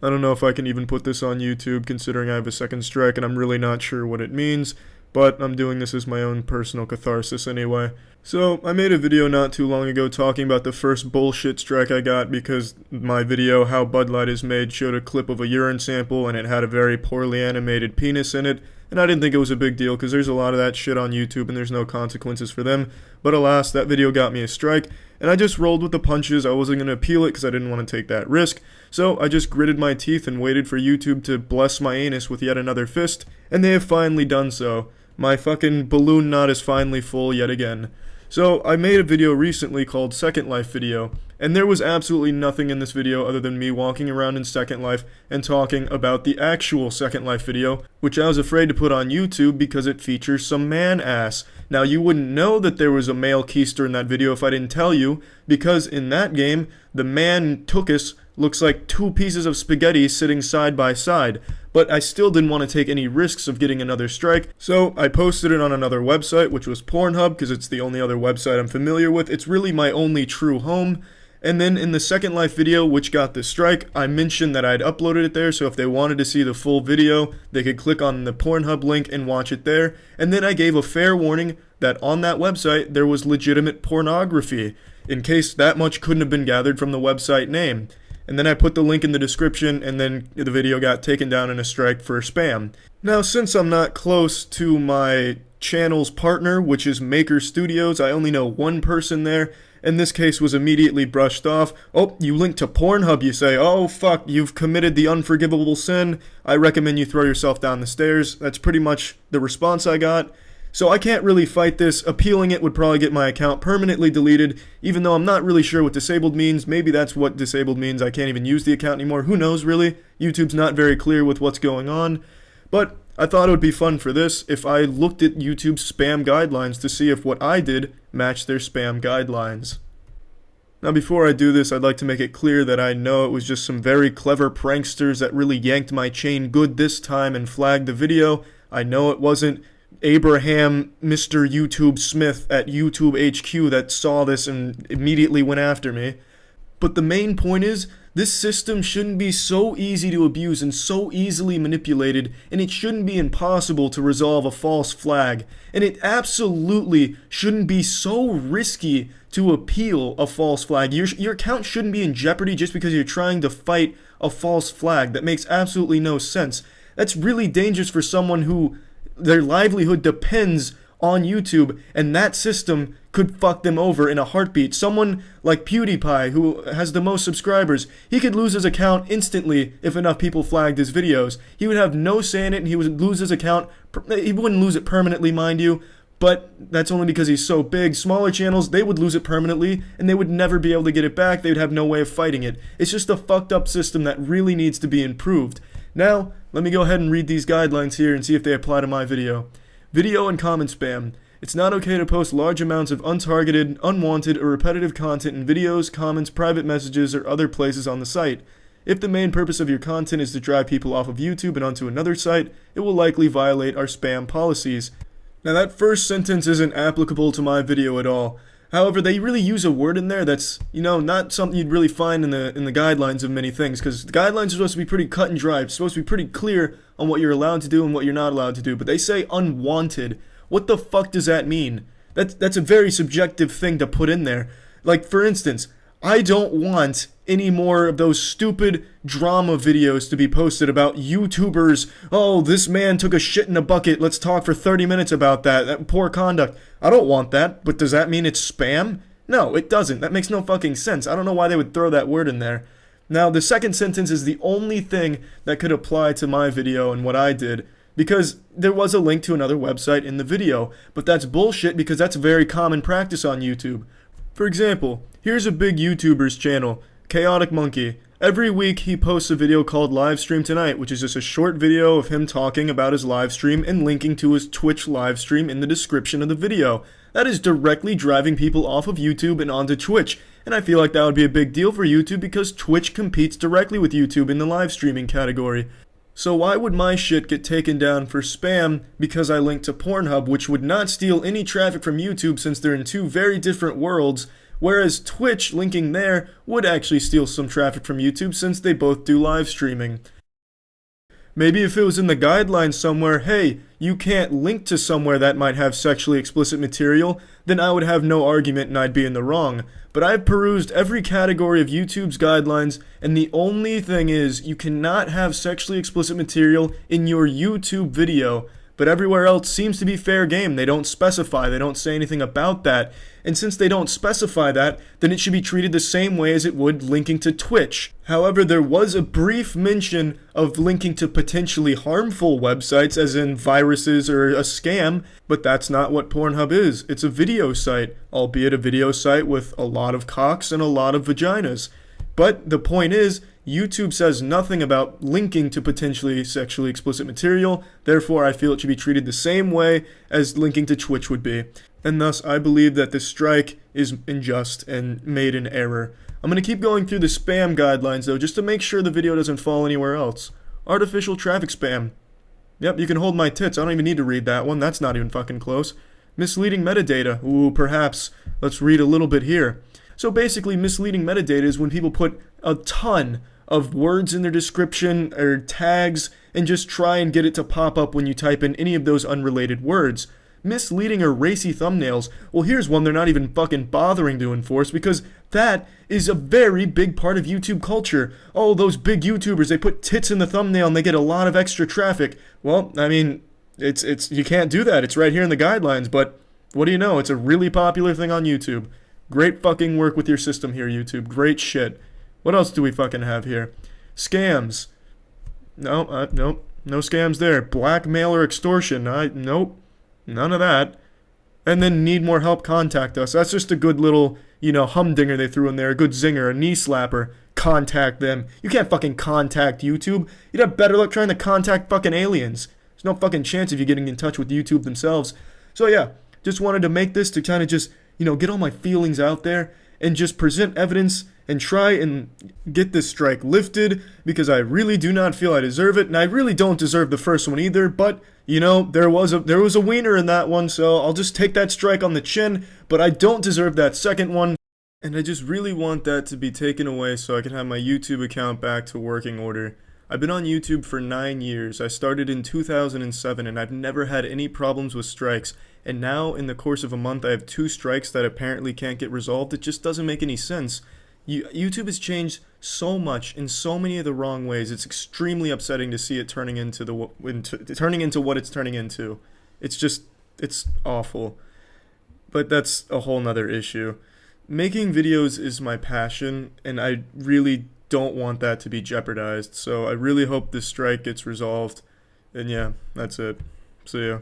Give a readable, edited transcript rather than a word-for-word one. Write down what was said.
I don't know if I can even put this on YouTube considering I have a second strike and I'm really not sure what it means, but I'm doing this as my own personal catharsis anyway. So, I made a video not too long ago talking about the first bullshit strike I got because my video, How Bud Light is Made, showed a clip of a urine sample and it had a very poorly animated penis in it, and I didn't think it was a big deal because there's a lot of that shit on YouTube and there's no consequences for them, but alas, that video got me a strike, and I just rolled with the punches. I wasn't going to appeal it because I didn't want to take that risk, so I just gritted my teeth and waited for YouTube to bless my anus with yet another fist, and they have finally done so. My fucking balloon knot is finally full yet again. So, I made a video recently called Second Life Video, and there was absolutely nothing in this video other than me walking around in Second Life and talking about the actual Second Life video, which I was afraid to put on YouTube because it features some man ass. Now, you wouldn't know that there was a male keister in that video if I didn't tell you, because in that game, the man Tookus looks like two pieces of spaghetti sitting side by side, but I still didn't want to take any risks of getting another strike, so I posted it on another website, which was Pornhub, because it's the only other website I'm familiar with. It's really my only true home. And then in the Second Life video, which got the strike, I mentioned that I'd uploaded it there, so if they wanted to see the full video, they could click on the Pornhub link and watch it there. And then I gave a fair warning that on that website, there was legitimate pornography, in case that much couldn't have been gathered from the website name. And then I put the link in the description, and then the video got taken down in a strike for spam. Now, since I'm not close to my channel's partner, which is Maker Studios, I only know one person there, and this case was immediately brushed off. Oh, you linked to Pornhub, you say. Oh, fuck, you've committed the unforgivable sin. I recommend you throw yourself down the stairs. That's pretty much the response I got. So I can't really fight this. Appealing it would probably get my account permanently deleted, even though I'm not really sure what disabled means. Maybe that's what disabled means. I can't even use the account anymore. Who knows, really? YouTube's not very clear with what's going on. But I thought it would be fun for this if I looked at YouTube's spam guidelines to see if what I did matched their spam guidelines. Now, before I do this, I'd like to make it clear that I know it was just some very clever pranksters that really yanked my chain good this time and flagged the video. I know it wasn't Abraham Mr. YouTube Smith at YouTube HQ that saw this and immediately went after me. But the main point is, this system shouldn't be so easy to abuse and so easily manipulated, and it shouldn't be impossible to resolve a false flag, and it absolutely shouldn't be so risky to appeal a false flag. Your account shouldn't be in jeopardy just because you're trying to fight a false flag. That makes absolutely no sense. That's really dangerous for someone who their livelihood depends on YouTube, and that system could fuck them over in a heartbeat. Someone like PewDiePie, who has the most subscribers, he could lose his account instantly if enough people flagged his videos. He would have no say in it, and he would lose his account. He wouldn't lose it permanently, mind you, but that's only because he's so big. Smaller channels, they would lose it permanently, and they would never be able to get it back. They would have no way of fighting it. It's just a fucked up system that really needs to be improved. Now, let me go ahead and read these guidelines here and see if they apply to my video. Video and comment spam. It's not okay to post large amounts of untargeted, unwanted, or repetitive content in videos, comments, private messages, or other places on the site. If the main purpose of your content is to drive people off of YouTube and onto another site, it will likely violate our spam policies. Now, that first sentence isn't applicable to my video at all. However, they really use a word in there that's, not something you'd really find in the guidelines of many things, because the guidelines are supposed to be pretty cut and dry. It's supposed to be pretty clear on what you're allowed to do and what you're not allowed to do, but they say unwanted. What the fuck does that mean? That's a very subjective thing to put in there. Like, for instance, I don't want any more of those stupid drama videos to be posted about YouTubers. Oh, this man took a shit in a bucket. Let's talk for 30 minutes about that. That poor conduct. I don't want that, but does that mean it's spam? No, it doesn't. That makes no fucking sense. I don't know why they would throw that word in there. Now, the second sentence is the only thing that could apply to my video and what I did, because there was a link to another website in the video, but that's bullshit because that's a very common practice on YouTube. For example, here's a big YouTuber's channel, Chaotic Monkey. Every week he posts a video called Livestream Tonight, which is just a short video of him talking about his live stream and linking to his Twitch live stream in the description of the video. That is directly driving people off of YouTube and onto Twitch, and I feel like that would be a big deal for YouTube because Twitch competes directly with YouTube in the live streaming category. So why would my shit get taken down for spam because I linked to Pornhub, which would not steal any traffic from YouTube since they're in two very different worlds, Whereas Twitch linking there would actually steal some traffic from YouTube since they both do live streaming. Maybe if it was in the guidelines somewhere, hey, you can't link to somewhere that might have sexually explicit material, then I would have no argument and I'd be in the wrong. But I've perused every category of YouTube's guidelines, and the only thing is, you cannot have sexually explicit material in your YouTube video. But everywhere else seems to be fair game. They don't specify, they don't say anything about that. And since they don't specify that, then it should be treated the same way as it would linking to Twitch. However, there was a brief mention of linking to potentially harmful websites, as in viruses or a scam, but that's not what Pornhub is. It's a video site, albeit a video site with a lot of cocks and a lot of vaginas. But the point is, YouTube says nothing about linking to potentially sexually explicit material, therefore I feel it should be treated the same way as linking to Twitch would be. And thus, I believe that this strike is unjust and made in error. I'm going to keep going through the spam guidelines though, just to make sure the video doesn't fall anywhere else. Artificial traffic spam. Yep, you can hold my tits, I don't even need to read that one, that's not even fucking close. Misleading metadata. Ooh, perhaps. Let's read a little bit here. So basically, misleading metadata is when people put a ton of words in their description or tags and just try and get it to pop up when you type in any of those unrelated words. Misleading or racy thumbnails, well, here's one they're not even fucking bothering to enforce because that is a very big part of YouTube culture. Oh, those big YouTubers, they put tits in the thumbnail and they get a lot of extra traffic. Well, I mean, it's you can't do that. It's right here in the guidelines, but what do you know? It's a really popular thing on YouTube. Great fucking work with your system here, YouTube. Great shit. What else do we fucking have here? Scams. No, nope. No scams there. Blackmail or extortion. Nope. None of that. And then need more help, contact us. That's just a good little, humdinger they threw in there. A good zinger, a knee slapper. Contact them. You can't fucking contact YouTube. You'd have better luck trying to contact fucking aliens. There's no fucking chance of you getting in touch with YouTube themselves. So yeah, just wanted to make this to kind of just, get all my feelings out there and just present evidence and try and get this strike lifted because I really do not feel I deserve it, and I really don't deserve the first one either, but, there was a wiener in that one, so I'll just take that strike on the chin, but I don't deserve that second one, and I just really want that to be taken away so I can have my YouTube account back to working order. I've been on YouTube for 9 years. I started in 2007 and I've never had any problems with strikes. And now in the course of a month I have 2 strikes that apparently can't get resolved. It just doesn't make any sense. YouTube has changed so much in so many of the wrong ways. It's extremely upsetting to see it turning into what it's turning into. It's awful. But that's a whole nother issue. Making videos is my passion and I really don't want that to be jeopardized, so I really hope this strike gets resolved, and yeah, that's it. See ya.